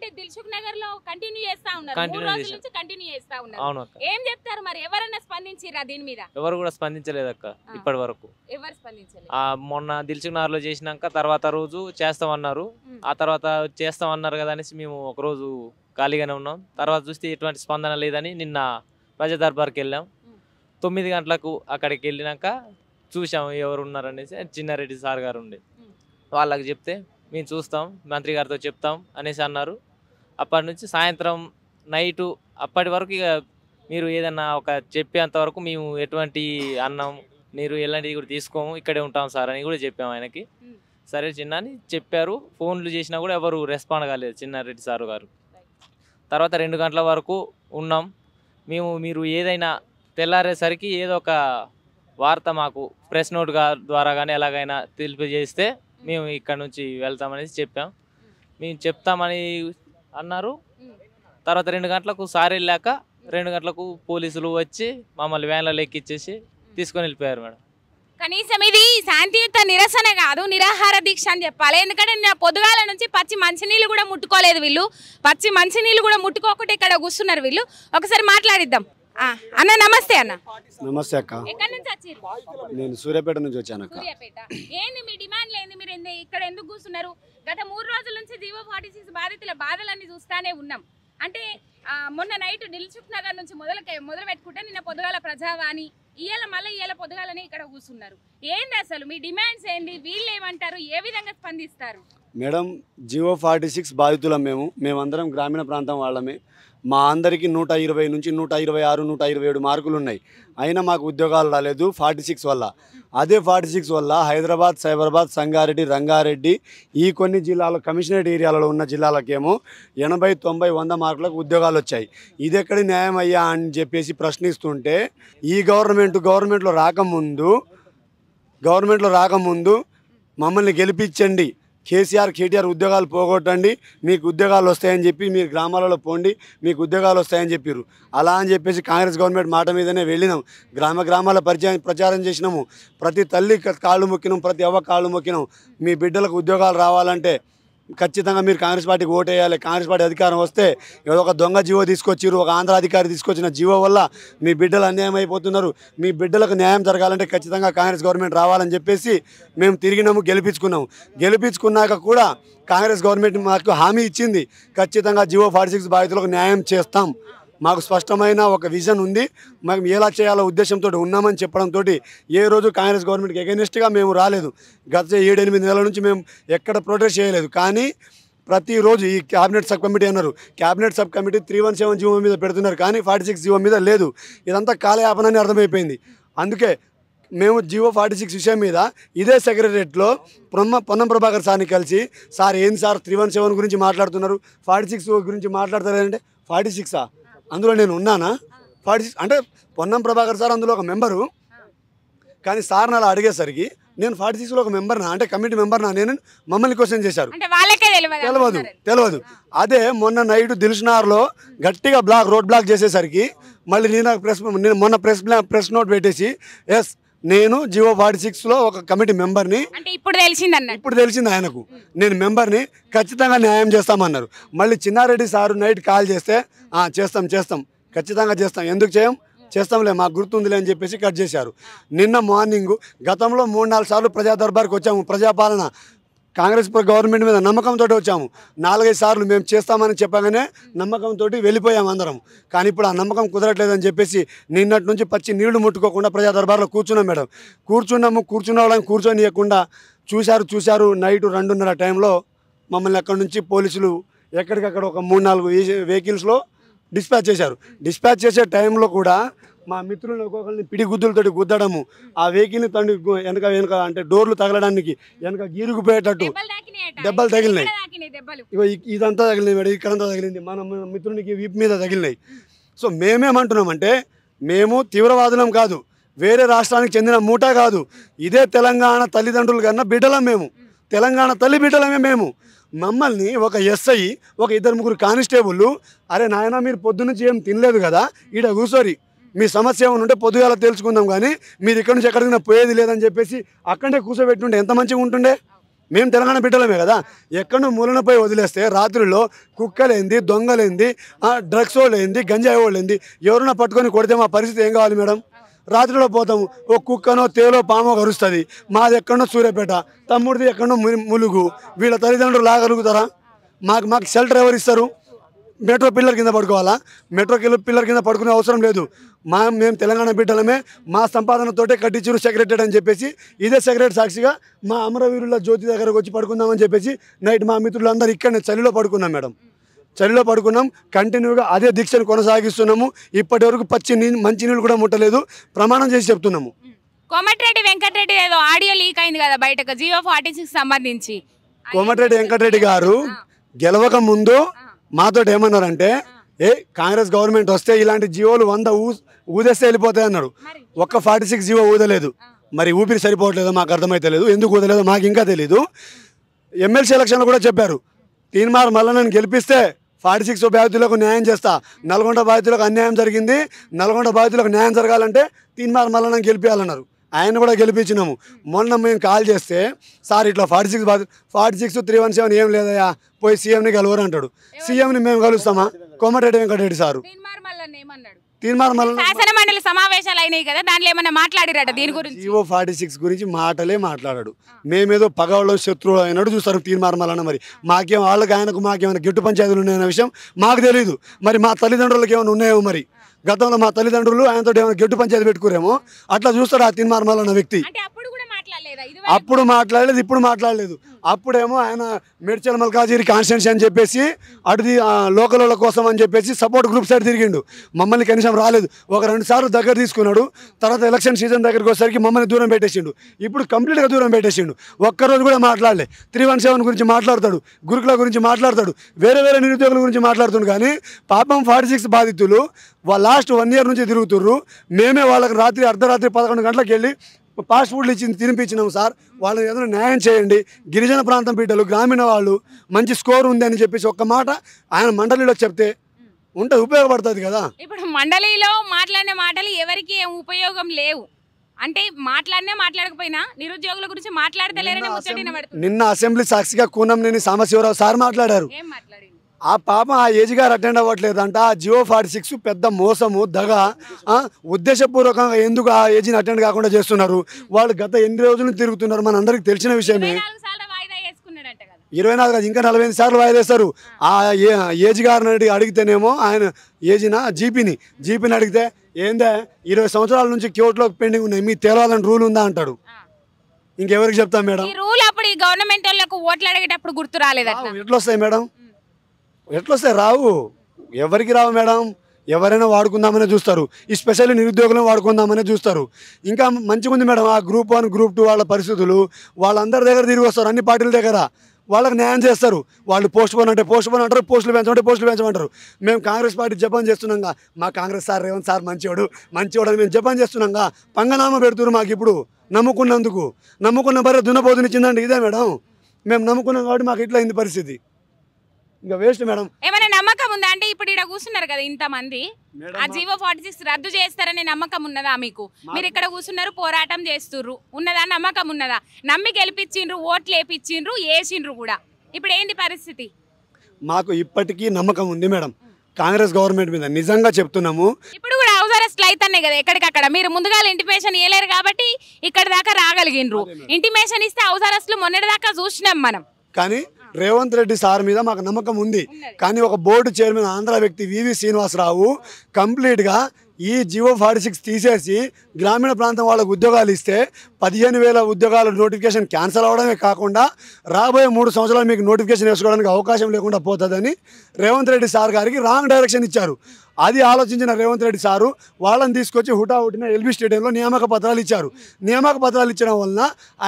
అంటే దిల్సుఖ్ నగర్ లో కంటిన్యూ చేస్తా ఉన్నారు 3 రోజుల నుంచి కంటిన్యూ చేస్తా ఉన్నారు ఏం చెప్తారు మరి ఎవరైనా స్పందించిరా దీని మీద ఎవరు కూడా స్పందించలేదు అక్క ఇప్పటి వరకు ఎవరు స్పందించలేదు మొన్న దిల్సుఖ్ నగర్ లో చేసినాక తర్వాత రోజు చేస్తామన్నారు ఆ తర్వాత చేస్తామన్నారు కదా అనేసి మేము ఒక రోజు ఖాళీగానే ఉన్నాం తర్వాత చూస్తే ఎటువంటి స్పందన లేదని నిన్న ప్రజా దర్బార్కి వెళ్ళాం 9 గంటలకు అక్కడికి వెళ్ళినాక చూసాం ఎవరు ఉన్నారనేసి చిన్నారెడ్డి సార్ గారు ఉండే వాళ్ళకి చెప్తే మేము చూస్తాం మంత్రి గారితో చెప్తాం అనేసి అన్నారు అప్పటి నుంచి సాయంత్రం నైటు అప్పటి వరకు ఇక మీరు ఏదన్నా ఒక చెప్పేంత వరకు మేము ఎటువంటి అన్నం నీరు ఎలాంటివి కూడా తీసుకోము ఇక్కడే ఉంటాం సార్ అని కూడా చెప్పాము ఆయనకి సరే చిన్న అని చెప్పారు ఫోన్లు చేసినా కూడా ఎవరు రెస్పాండ్ కాలేదు చిన్నారెడ్డి సార్ గారు తర్వాత 2 గంటల వరకు ఉన్నాం మీరు ఏదైనా తెల్లారేసరికి ఏదో ఒక వార్త మాకు ప్రెస్ నోట్ ద్వారా కానీ ఎలాగైనా తెలియజేస్తే మేము ఇక్కడ నుంచి వెళ్తామనేసి చెప్పాం మేము చెప్తామని అన్నారు తర్వాత 2 గంటలకు సార్ వెళ్ళాక 2 గంటలకు పోలీసులు వచ్చి మమ్మల్ని వ్యాన్లలో ఎక్కిచ్చేసి తీసుకొని వెళ్ళిపోయారు మేడం కనీసం ఇది శాంతియుత నిరసన కాదు నిరాహార దీక్ష అని చెప్పాలి ఎందుకంటే నేను పొద్దుగాల నుంచి పచ్చి మంచినీళ్ళు కూడా ముట్టుకోలేదు వీళ్ళు పచ్చి మంచినీళ్ళు కూడా ముట్టుకోకుండా ఇక్కడ కూర్చున్నారు వీళ్ళు ఒకసారి మాట్లాడిద్దాం అన్న నమస్తే అన్న నమస్తే అక్క ఎక్కడి నుంచి వచ్చారు నేను సూర్యాపేట నుంచి వచ్చాను అక్క సూర్యాపేట ఏంది మీ డిమాండ్లు ఏంది మీరు ఇక్కడ ఎందుకు కూర్చున్నారు గత 3 రోజుల నుంచి జీవో 46 బాధితుల బాధలన్నీ చూస్తానే ఉన్నాం అంటే మొన్న నైట్ దిల్సుఖ్ నగర్ నుంచి మొదలు పెట్టుకుంటే నిన్న పొద్దుగాల ప్రజావాణి ఇవాళ పొద్దుగాలని ఇక్కడ కూర్చున్నారు ఏంది అసలు మీ డిమాండ్స్ ఏంది వీళ్ళు ఏమంటారు ఏ విధంగా స్పందిస్తారు మేడం జీవో 46 బాధితులం మేమందరం గ్రామీణ ప్రాంతం వాళ్ళమే మా అందరికీ 120 నుంచి 126 127 మార్కులు ఉన్నాయి అయినా మాకు ఉద్యోగాలు రాలేదు 46 వల్ల అదే 46 వల్ల హైదరాబాద్ సైబరాబాద్ సంగారెడ్డి రంగారెడ్డి ఈ కొన్ని జిల్లాలో కమిషనరేట్ ఏరియాలలో ఉన్న జిల్లాలకేమో 80 90 100 మార్కులకు ఉద్యోగాలు వచ్చాయి ఇది ఎక్కడి న్యాయం అయ్యా అని చెప్పేసి ప్రశ్నిస్తుంటే ఈ గవర్నమెంట్లో రాకముందు మమ్మల్ని గెలిపించండి కేటీఆర్ ఉద్యోగాలు పోగొట్టండి మీకు ఉద్యోగాలు వస్తాయని చెప్పి మీరు గ్రామాలలో పోండి మీకు ఉద్యోగాలు వస్తాయని చెప్పారు అలా అని చెప్పేసి కాంగ్రెస్ గవర్నమెంట్ మాట మీదనే వెళ్ళినాం గ్రామాల ప్రచారం చేసినాము ప్రతి తల్లి కాళ్ళు మొక్కినాం ప్రతి అవ్వ కాళ్ళు మొక్కినాం మీ బిడ్డలకు ఉద్యోగాలు రావాలంటే ఖచ్చితంగా మీరు కాంగ్రెస్ పార్టీకి ఓటేయాలి కాంగ్రెస్ పార్టీ అధికారం వస్తే ఏదో ఒక దొంగ జీవో తీసుకొచ్చారు ఒక ఆంధ్ర అధికారి తీసుకొచ్చిన జీవో వల్ల మీ బిడ్డలు అన్యాయం అయిపోతున్నారు మీ బిడ్డలకు న్యాయం జరగాలంటే ఖచ్చితంగా కాంగ్రెస్ గవర్నమెంట్ రావాలని చెప్పేసి మేము తిరిగినాము గెలిపించుకున్నాక కూడా కాంగ్రెస్ గవర్నమెంట్ మాకు హామీ ఇచ్చింది ఖచ్చితంగా జీవో 46 బాధితులకు న్యాయం చేస్తాం మాకు స్పష్టమైన ఒక విజన్ ఉంది మేము ఎలా చేయాలో ఉద్దేశంతో ఉన్నామని చెప్పడంతో ఏ రోజు కాంగ్రెస్ గవర్నమెంట్కి ఎగెనిస్ట్గా మేము రాలేదు గత 7-8 నెలల నుంచి మేము ఎక్కడ ప్రొటెస్ట్ చేయలేదు కానీ ప్రతిరోజు ఈ క్యాబినెట్ సబ్ కమిటీ అన్నారు క్యాబినెట్ సబ్ కమిటీ 317 జీవో మీద పెడుతున్నారు కానీ 46 జీవో మీద లేదు ఇదంతా కాలయాపనని అర్థమైపోయింది అందుకే మేము జీవో 46 విషయం మీద ఇదే సెక్రటరియట్లో పొన్నం ప్రభాకర్ సార్ని కలిసి సార్ ఏంది సార్ 317 గురించి మాట్లాడుతున్నారు 46 గురించి మాట్లాడతారంటే 46 అందులో నేను ఉన్నానా 46 అంటే పొన్నం ప్రభాకర్ సార్ అందులో ఒక మెంబరు కానీ సార్ని అలా అడిగేసరికి నేను 46లో ఒక మెంబర్నా అంటే కమిటీ మెంబర్నా నేను మమ్మల్ని క్వశ్చన్ చేశారు తెలియదు అదే మొన్న నైట్ దిల్సుఖ్నగర్లో గట్టిగా రోడ్ బ్లాక్ చేసేసరికి మళ్ళీ నేను మొన్న ప్రెస్ నోట్ పెట్టేసి ఎస్ నేను జీవో 46లో ఒక కమిటీ మెంబర్ని ఇప్పుడు తెలిసింది ఆయనకు నేను మెంబర్ని ఖచ్చితంగా న్యాయం చేస్తామన్నారు మళ్ళీ చిన్నారెడ్డి సారు నైట్ కాల్ చేస్తే చేస్తాం ఖచ్చితంగా చేస్తాం ఎందుకు చేస్తాంలే మాకు గుర్తుందిలే అని చెప్పేసి కట్ చేశారు నిన్న మార్నింగ్ గతంలో 3-4 సార్లు ప్రజా దర్బార్కి వచ్చాము ప్రజాపాలన కాంగ్రెస్ గవర్నమెంట్ మీద నమ్మకంతో వచ్చాము 4-5 సార్లు మేము చేస్తామని చెప్పగానే నమ్మకంతో వెళ్ళిపోయాము అందరం కానీ ఇప్పుడు ఆ నమ్మకం కుదరట్లేదని చెప్పేసి నిన్నటి నుంచి పచ్చి నీళ్లు ముట్టుకోకుండా ప్రజా దర్బార్లో కూర్చున్నాం మేడం కూర్చున్న వాళ్ళని కూర్చొనియకుండా చూశారు నైట్ 2:30 టైంలో మమ్మల్ని అక్కడి నుంచి పోలీసులు ఎక్కడికక్కడ ఒక 3-4 వెహికల్స్లో డిస్పాచ్ చేసే టైంలో కూడా మా మిత్రులను ఒక్కొక్కరిని పిడి గుద్దులతోటి గుద్దడము ఆ వెహికల్ని వెనక అంటే డోర్లు తగలడానికి వెనక గీరుకుపోయేటట్టు దెబ్బలు తగిలినాయి ఇదంతా తగిలినాయి మేడం ఇక్కడంతా తగిలింది మన మిత్రునికి వీపు మీద తగిలినాయి సో మేమేమంటున్నామంటే మేము తీవ్రవాదులం కాదు వేరే రాష్ట్రానికి చెందిన మూట కాదు ఇదే తెలంగాణ తల్లిదండ్రులు కన్నా బిడ్డలం మేము తెలంగాణ తల్లి బిడ్డలమే మేము మమ్మల్ని ఒక ఎస్ఐ ఒక 2-3 కానిస్టేబుల్ అరే నాయన మీరు పొద్దున్నుంచి ఏం తినలేదు కదా ఈడ కూర్చోరి మీ సమస్య ఏమైనా ఉంటే పొద్దుగాల తెలుసుకుందాం కానీ మీరు ఇక్కడ నుంచి ఎక్కడికైనా పోయేది లేదని చెప్పేసి అక్కడే కూర్చోబెట్టుంటే ఎంత మంచిగా ఉంటుండే మేము తెలంగాణ బిడ్డలమే కదా. ఎక్కడో మూలన పోయి వదిలేస్తే రాత్రుల్లో కుక్కలేంది, దొంగలేంది, డ్రగ్స్ వాళ్ళు ఏంది, గంజాయి వాళ్ళు ఏంది, ఎవరైనా పట్టుకొని కొడితే మా పరిస్థితి ఏం కావాలి మేడం? రాత్రిలో పోతాము, ఓ కుక్కనో తేలో పామో కరుస్తుంది. మాది ఎక్కడో సూర్యాపేట, తమ్ముడిది ఎక్కడో ములుగు. వీళ్ళ తల్లిదండ్రులు లాగలుగుతారా? మాకు షెల్టర్ ఎవరు ఇస్తారు? మెట్రో పిల్లర్ కింద పడుకోవాలా? మెట్రో పిల్లర్ కింద పడుకునే అవసరం లేదు. మేము తెలంగాణ బిడ్డలమే, మా సంపాదనతోటే కట్టించారు సెక్రటరీ అని చెప్పేసి ఇదే సెక్రటరీ సాక్షిగా మా అమరవీరుల జ్యోతి దగ్గరకు వచ్చి పడుకుందామని చెప్పేసి నైట్ మా మిత్రులందరూ ఇక్కడనే చలిలో పడుకున్నాం మేడం. చలిలో పడుకున్నాం. కంటిన్యూగా అదే దీక్షను కొనసాగిస్తున్నాము. ఇప్పటి వరకు మంచినీళ్ళు కూడా ముట్టలేదు. ప్రమాణం చేసి చెప్తున్నాము. కోమటిరెడ్డి వెంకటరెడ్డి ఏదో ఆడియో లీక్ అయింది కదా బయటకు జియో 46 సంబంధించి. కోమటిరెడ్డి వెంకటరెడ్డి గారు గెలవక ముందు మాతో ఏమన్నారంటే, కాంగ్రెస్ గవర్నమెంట్ వస్తే ఇలాంటి జియోలు 100 ఊదేస్తే వెళ్ళిపోతాయి అన్నాడు. ఒక్క 46 జియో ఊదలేదు. మరి ఊపిరి సరిపోవట్లేదో మాకు అర్థమైతే లేదు. ఎందుకు ఊదలేదో మాకు ఇంకా తెలీదు. ఎమ్మెల్సీ ఎలక్షన్లో కూడా చెప్పారు, తీన్మార్ మల్లన్నను గెలిపిస్తే 46 బాధితులకు న్యాయం చేస్తా. నల్గొండ బాధితులకు అన్యాయం జరిగింది, నల్గొండ బాధితులకు న్యాయం జరగాలంటే తీన్మార్ మల్లన్నను గెలిపించాలన్నారు. ఆయన కూడా గెలిపించినాము. మొన్న మేము కాల్ చేస్తే, సార్ ఇట్లా 46 317 ఏం లేదయా, పోయి సీఎంని కలవరు అంటాడు. సీఎంని మేము కలుస్తామా? కోమటిరెడ్డి వెంకటరెడ్డి సారు తీన్మార్ మల్లన్న శాసన మండలి సమావేశాలు అయినాయి కదా, దాంట్లో ఏమన్నా మాట్లాడిరట దీని గురించి? జియో 46 గురించి మాటలే మాట్లాడాడు. మేమేదో పగవాళ్ళు శత్రువు అయినట్టు చూస్తారు తీన్మార్ మల్లన్న. మరి మాకేం వాళ్ళకి ఆయనకు మాకేమైనా గిట్టు పంచాయతీలు ఉన్నాయన్న విషయం మాకు తెలియదు. మరి మా తల్లిదండ్రులకు ఏమైనా ఉన్నాయో, మరి గతంలో మా తల్లిదండ్రులు ఆయనతో ఏమైనా గెట్టు పంచాయతీ పెట్టుకురేమో అట్లా చూస్తాడు ఆ తీన్మార్ మల్లన్న వ్యక్తి. అప్పుడు మాట్లాడలేదు, ఇప్పుడు మాట్లాడలేదు. అప్పుడేమో ఆయన మేడ్చల్ మల్కాజిగిరి కాన్స్టిట్యున్సీ అని చెప్పేసి అటుది లోకల్ వాళ్ళ కోసం అని చెప్పేసి సపోర్ట్ గ్రూప్ సైడ్ తిరిగిండు. మమ్మల్ని కనీసం రాలేదు. ఒక 2 సార్లు దగ్గర తీసుకున్నాడు. తర్వాత ఎలక్షన్ సీజన్ దగ్గరికి వచ్చేసరికి మమ్మల్ని దూరం పెట్టేసిండు. ఇప్పుడు కంప్లీట్గా దూరం పెట్టేసిండు. ఒక్కరోజు కూడా మాట్లాడలే. 317 గురించి మాట్లాడతాడు, గురుకుల గురించి మాట్లాడతాడు, వేరే నిరుద్యోగుల గురించి మాట్లాడుతుండు. కానీ పాపం 46 బాధితులు లాస్ట్ 1 year నుంచి తిరుగుతుర్రు. మేమే వాళ్ళకి అర్ధరాత్రి 11 గంటలకు వెళ్ళి ఫాస్ట్ ఫుడ్లు తినిపించినాము. సార్ వాళ్ళని ఏదైనా న్యాయం చేయండి, గిరిజన ప్రాంతం బిడ్డలు, గ్రామీణ వాళ్ళు, మంచి స్కోర్ ఉంది అని చెప్పేసి ఒక్క మాట ఆయన మండలిలో చెప్తే ఉంటే ఉపయోగపడుతుంది కదా. ఇప్పుడు మండలిలో మాట్లాడిన మాటలు ఎవరికి ఏం ఉపయోగం లేవు. అంటే మాట్లాడకపోయినా నిరుద్యోగుల గురించి మాట్లాడతలేరని ముచ్చటిన పడుతుంది. నిన్న అసెంబ్లీ సాక్షిగా కూనంనేని సాంబశివరావు సార్ మాట్లాడారు. ఆ పాప ఆ ఏజ్ గారు అటెండ్ అవ్వట్లేదంట. ఆ జియో 46 పెద్ద మోసము, దగ, ఉద్దేశపూర్వకంగా ఎందుకు ఆ ఏజ్ని అటెండ్ కాకుండా చేస్తున్నారు. వాళ్ళు గత ఎన్ని రోజులు తిరుగుతున్నారు మన అందరికి తెలిసిన విషయమే. 24 కాదు, ఇంకా 45 సార్లు వాయిదేస్తారు. ఆ ఏజ్ గారిని అడిగితేనేమో ఆయన ఏజ్న జీపీని అడిగితే ఏందే 20 సంవత్సరాల నుంచి కోర్టులో పెండింగ్ ఉన్నాయి, మీ తేలాలని రూల్ ఉందా అంటాడు. ఇంకెవరికి చెప్తాం మేడం? గవర్నమెంట్ వాళ్ళకు ఓట్లు అడిగేటప్పుడు గుర్తు రాలేదు. ఎట్లా వస్తాయి మేడం? ఎట్లొస్తాయి? రావు. ఎవరికి రావు మేడం. ఎవరైనా వాడుకుందామనే చూస్తారు. ఎస్పెషల్లీ నిరుద్యోగులను వాడుకుందామనే చూస్తారు. ఇంకా మంచిగా ఉంది మేడం ఆ గ్రూప్ 1 గ్రూప్ 2 వాళ్ళ పరిస్థితులు. వాళ్ళందరి దగ్గర తిరిగి వస్తారు, అన్ని పార్టీల దగ్గర. వాళ్ళకి న్యాయం చేస్తారు. వాళ్ళు పోస్ట్ పోన్ అంటారు, పోస్టులు పెంచమంటారు. మేము కాంగ్రెస్ పార్టీ జపం చేస్తున్నాంగా, మా కాంగ్రెస్ సార్ రేవంత్ సార్ మంచివాడు అని మేము జపం చేస్తున్నాంగా. పంగనామా పెడుతున్నారు మాకు. ఇప్పుడు నమ్ముకున్న భార్య దున్నపోతునిచ్చిందండి. ఇదే మేడం, మేము నమ్ముకున్నాం కాబట్టి మాకు ఇట్లా అయింది పరిస్థితి. ఇంకా వేస్ట్ మేడం. ఏమైనా నమ్మకం ఉందా? అంటే ఇప్పుడు ఇక్కడ కూర్చున్నారు కదా ఇంతమంది, ఆ జియో 46 రద్దు చేస్తారనే నమ్మకం ఉన్నదా మీకు? మీరు ఇక్కడ కూర్చున్నారు, పోరాటం చేస్తుర్రు, ఉన్నదా? నమ్మకం ఉన్నదా? నమ్మి గెలిపించిండ్రు, ఓట్లు వేపించిండ్రు, వేసిండ్రు కూడా. ఇప్పుడు ఏంది పరిస్థితి? మాకు ఇప్పటికీ నమ్మకం ఉంది మేడం కాంగ్రెస్ గవర్నమెంట్ మీద. నిజంగా చెప్తున్నాము. ఇప్పుడు కూడా హౌస్ అరెస్ట్లు అవుతున్నాయి కదా ఎక్కడికక్కడ. మీరు ముందుగా ఇంటిమేషన్ ఇవ్వలేరు కాబట్టి ఇక్కడ దాకా రాగలిగినరు. ఇంటిమేషన్ ఇస్తే హౌస్ అరెస్ట్లు మొన్నటి దాకా చూసినాం మనం. కానీ రేవంత్ రెడ్డి సార్ మీద మాకు నమ్మకం ఉంది. కానీ ఒక బోర్డు చైర్మన్ ఆంధ్ర వ్యక్తి వివి శ్రీనివాసరావు కంప్లీట్గా ఈ జియో 46 తీసేసి గ్రామీణ ప్రాంతం వాళ్ళకు ఉద్యోగాలు ఇస్తే 15,000 ఉద్యోగాల నోటిఫికేషన్ క్యాన్సిల్ అవడమే కాకుండా రాబోయే 3 సంవత్సరాలు మీకు నోటిఫికేషన్ వేసుకోవడానికి అవకాశం లేకుండా పోతుందని రేవంత్ రెడ్డి సార్ గారికి రాంగ్ డైరెక్షన్ ఇచ్చారు. అది ఆలోచించిన రేవంత్ రెడ్డి సారు వాళ్ళని తీసుకొచ్చి హుటాహుటిన ఎల్బీ స్టేడియంలో నియామక పత్రాలు ఇచ్చారు. నియామక పత్రాలు ఇచ్చడం వలన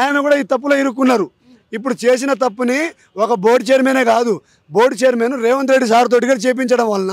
ఆయన కూడా ఈ తప్పులో ఇరుక్కున్నారు. ఇప్పుడు చేసిన తప్పుని ఒక బోర్డు చైర్మనే కాదు, board chairman Revanth Reddy sir తోటి కూడా చేపించడం వలన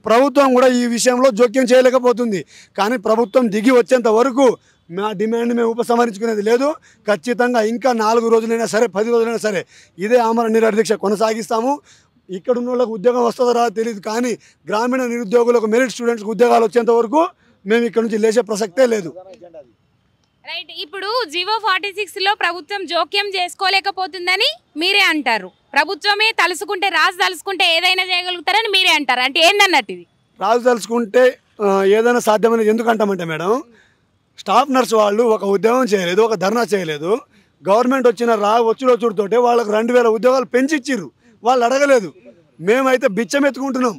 ప్రభుత్వం కూడా ఈ విషయంలో జోక్యం చేయలేకపోతుంది. కానీ ప్రభుత్వం దిగి వచ్చేంత వరకు మా డిమాండ్ మేము ఉపసంహరించుకునేది లేదు. ఖచ్చితంగా ఇంకా 4 రోజులైనా సరే, 10 రోజులైనా సరే ఇదే ఆమరణ నిరాహార దీక్ష కొనసాగిస్తాము. ఇక్కడ ఉన్న వాళ్ళకి ఉద్యోగం వస్తుందో రాదో తెలియదు, కానీ గ్రామీణ నిరుద్యోగులకు, మెరిట్ స్టూడెంట్స్కి ఉద్యోగాలు వచ్చేంత వరకు మేము ఇక్కడ నుంచి లేచే ప్రసక్తే లేదు. రైట్. ఇప్పుడు జీవో 46 లో ప్రభుత్వం జోక్యం చేసుకోలేకపోతుందని మీరే అంటారు. ప్రభుత్వమే తలుసుకుంటే రాజు తలుసుకుంటే ఏదైనా చేయగలుగుతారని మీరే అంటారు. అంటే ఏందన్నట్టు ఇది? రాజు తలుచుకుంటే ఏదైనా సాధ్యమనేది ఎందుకంటామంటే మేడం, స్టాఫ్ నర్స్ వాళ్ళు ఒక ఉద్యోగం చేయలేదు, ఒక ధర్నా చేయలేదు. గవర్నమెంట్ వచ్చిన వచ్చుతోటే వాళ్ళకు 2000 ఉద్యోగాలు పెంచిచ్చిర్రు. వాళ్ళు అడగలేదు. మేమైతే బిచ్చం ఎత్తుకుంటున్నాం.